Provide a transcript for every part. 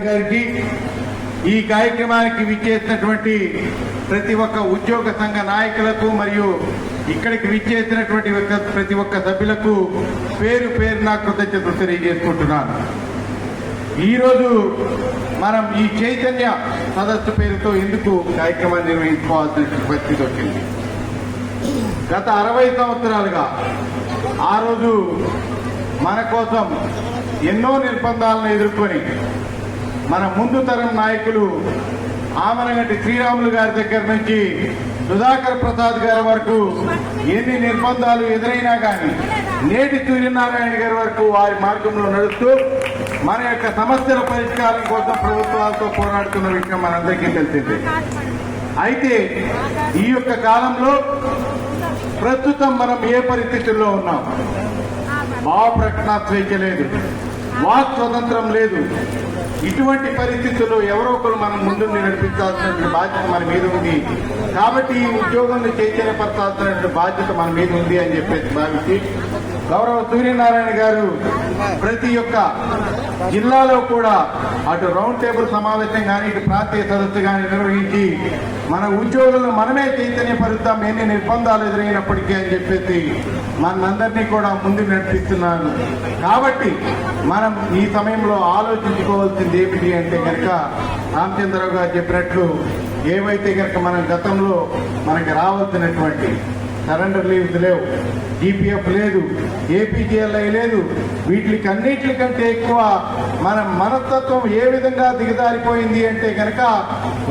గారికి ఈ కార్యక్రమానికి విచ్చేసినటువంటి ప్రతి ఒక్క ఉద్యోగ సంఘ నాయకులకు మరియు ఇక్కడికి విచ్చేసినటువంటి ప్రతి ఒక్క సభ్యులకు పేరు పేరున కృతజ్ఞతలు తెలియజేసుకుంటున్నాను. ఈరోజు మనం ఈ చైతన్య సదస్సు పేరుతో ఎందుకు కార్యక్రమాన్ని నిర్వహించుకోవాల్సిన పరిస్థితి వచ్చింది. గత 60 సంవత్సరాలుగా ఆ రోజు మన కోసం ఎన్నో నిర్బంధాలను ఎదుర్కొని మన ముందు తరం నాయకులు ఆమనగంటి శ్రీరాములు గారి దగ్గర నుంచి సుధాకర్ ప్రసాద్ గారి వరకు ఎన్ని నిర్బంధాలు ఎదురైనా కానీ నేటి సూర్యనారాయణ గారి వరకు వారి మార్గంలో నడుస్తూ మన యొక్క సమస్యల పరిష్కారం కోసం ప్రభుత్వాలతో పోరాడుతున్న విషయం మనందరికీ తెలిసిందే. అయితే ఈ యొక్క కాలంలో ప్రస్తుతం మనం ఏ పరిస్థితుల్లో ఉన్నాం? భావ ప్రకటన స్వేచ్ఛ లేదు, వాక్ స్వతంత్రం లేదు. ఇటువంటి పరిస్థితుల్లో ఎవరో ఒకరు మనం ముందుండి నడిపించాల్సిన బాధ్యత మన మీద ఉంది. కాబట్టి ఈ ఉద్యోగాన్ని చైతన్యపరచాల్సిన బాధ్యత మన మీద ఉంది అని చెప్పేసి భావించి గౌరవ సూర్యనారాయణ గారు ప్రతి ఒక్క జిల్లాలో కూడా అటు రౌండ్ టేబుల్ సమావేశం కానీ ఇటు ప్రాంతీయ సదస్సు కానీ నిర్వహించి మన ఉద్యోగులను మనమే చైతన్యపరుద్దాం ఎన్ని నిర్బంధాలు ఎదురైనప్పటికీ అని చెప్పేసి మనందరినీ కూడా ముందుకు నడిపిస్తున్నారు. కాబట్టి మనం ఈ సమయంలో ఆలోచించుకోవాల్సింది ఏమిటి అంటే కనుక రామచంద్రరావు గారు చెప్పినట్లు ఏవైతే కనుక మనం గతంలో మనకి రావాల్సినటువంటి సరెండర్ లీవ్స్ లేవు, జీపీఎఫ్ లేదు, ఏపీజీఎల్ఐ లేదు, వీటికి అన్నింటికంటే ఎక్కువ మన మనస్తత్వం ఏ విధంగా దిగజారిపోయింది అంటే కనుక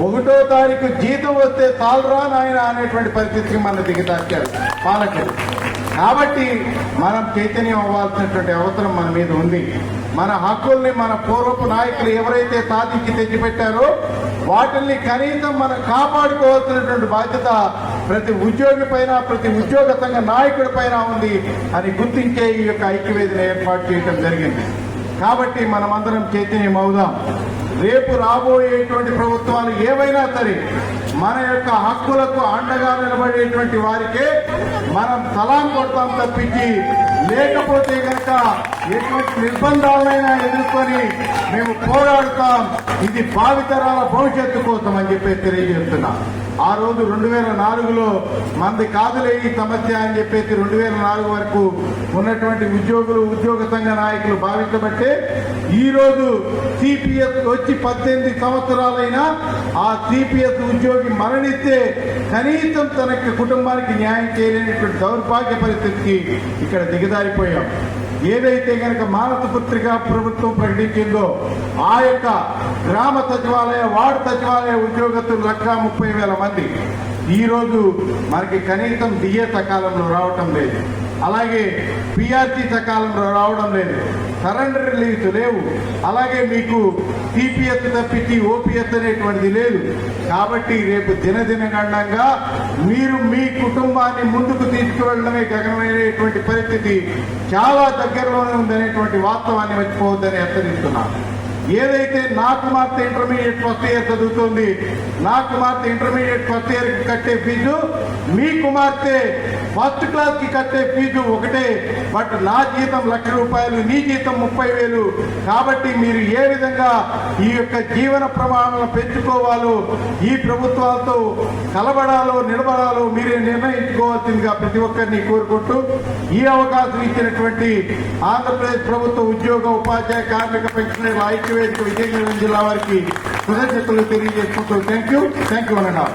1వ తారీఖు జీతం వస్తే చాలరా నాయన అనేటువంటి పరిస్థితికి మనం దిగజార్చారు పాలకులు. కాబట్టి మనం చైతన్యం అవ్వాల్సినటువంటి అవసరం మన మీద ఉంది. మన హక్కుల్ని మన పూర్వపు నాయకులు ఎవరైతే సాధించి తెచ్చిపెట్టారో వాటిల్ని కనీసం మనం కాపాడుకోవాల్సినటువంటి బాధ్యత ప్రతి ఉద్యోగి పైన ప్రతి ఉద్యోగ సంఘ నాయకుడి పైన ఉంది అని గుర్తించే ఈ యొక్క ఐక్యవేదిన ఏర్పాటు చేయడం జరిగింది. కాబట్టి మనమందరం చైతన్యం అవుదాం. రేపు రాబోయేటువంటి ప్రభుత్వాలు ఏవైనా సరే మన యొక్క హక్కులకు అండగా నిలబడేటువంటి వారికే మనం సలాం కొడతాం తప్పించి లేకపోతే కనుక ఎటువంటి నిర్బంధాలైనా ఎదుర్కొని మేము పోరాడుతాం. ఇది భావితరాల భవిష్యత్తు కోసం అని చెప్పి తెలియజేస్తున్నా. ఆ రోజు 2004లో మంది కాదులే ఈ సమస్య అని చెప్పేసి 2004 వరకు ఉన్నటువంటి ఉద్యోగులు ఉద్యోగ సంఘ నాయకులు భావించబట్టే ఈ రోజు సిపిఎస్ వచ్చి 18 సంవత్సరాలైనా ఆ సిపిఎస్ ఉద్యోగి మరణిస్తే కనీసం తన కుటుంబానికి న్యాయం చేయలేనటువంటి దౌర్భాగ్య పరిస్థితికి ఇక్కడ దిగజారిపోయాం. ఏదైతే కనుక మానస పుత్రిక ప్రభుత్వం ప్రకటించిందో ఆ యొక్క గ్రామ సచివాలయ వార్డు సచివాలయ ఉద్యోగస్తులు 1,30,000 మంది ఈరోజు మనకి కనీసం డిఏ సకాలంలో రావటం లేదు, అలాగే పిఆర్టీ సకాలంలో రావడం లేదు, సరెండర్ రిలీజ్ లేవు, అలాగే మీకు సిపిఎస్ తప్పించి ఓపీఎస్ అనేటువంటిది లేదు. కాబట్టి రేపు దినదినగండంగా మీరు మీ కుటుంబాన్ని ముందుకు తీసుకువెళ్ళడమే గగనమైనటువంటి పరిస్థితి చాలా దగ్గరలోనే ఉందనేటువంటి వాస్తవాన్ని మర్చిపోవద్దని హెచ్చరిస్తున్నాను. ఏదైతే నా కుమార్తె ఇంటర్మీడియట్ ఫస్ట్ ఇయర్ చదువుతుంది, నా కుమార్తె ఇంటర్మీడియట్ ఫస్ట్ ఇయర్ కి కట్టే ఫీజు మీ కుమార్తె ఫస్ట్ క్లాస్ కి కట్టే ఫీజు ఒకటే. బట్ నా జీతం ₹1,00,000, నీ జీతం 30,000. కాబట్టి మీరు ఏ విధంగా ఈ యొక్క జీవన ప్రమాణాలను పెంచుకోవాలో ఈ ప్రభుత్వాలతో కలబడాలో నిలబడాలో మీరే నిర్ణయించుకోవాల్సిందిగా ప్రతి ఒక్కరిని కోరుకుంటూ ఈ అవకాశం ఇచ్చినటువంటి ఆంధ్రప్రదేశ్ ప్రభుత్వ ఉద్యోగ ఉపాధ్యాయ కార్మిక పెన్షనర్ల ఐక్యవేదిక విజయనగరం జిల్లా వారికి కృతజ్ఞతలు తెలియజేసుకుంటూ థ్యాంక్ యూ అన్నారు.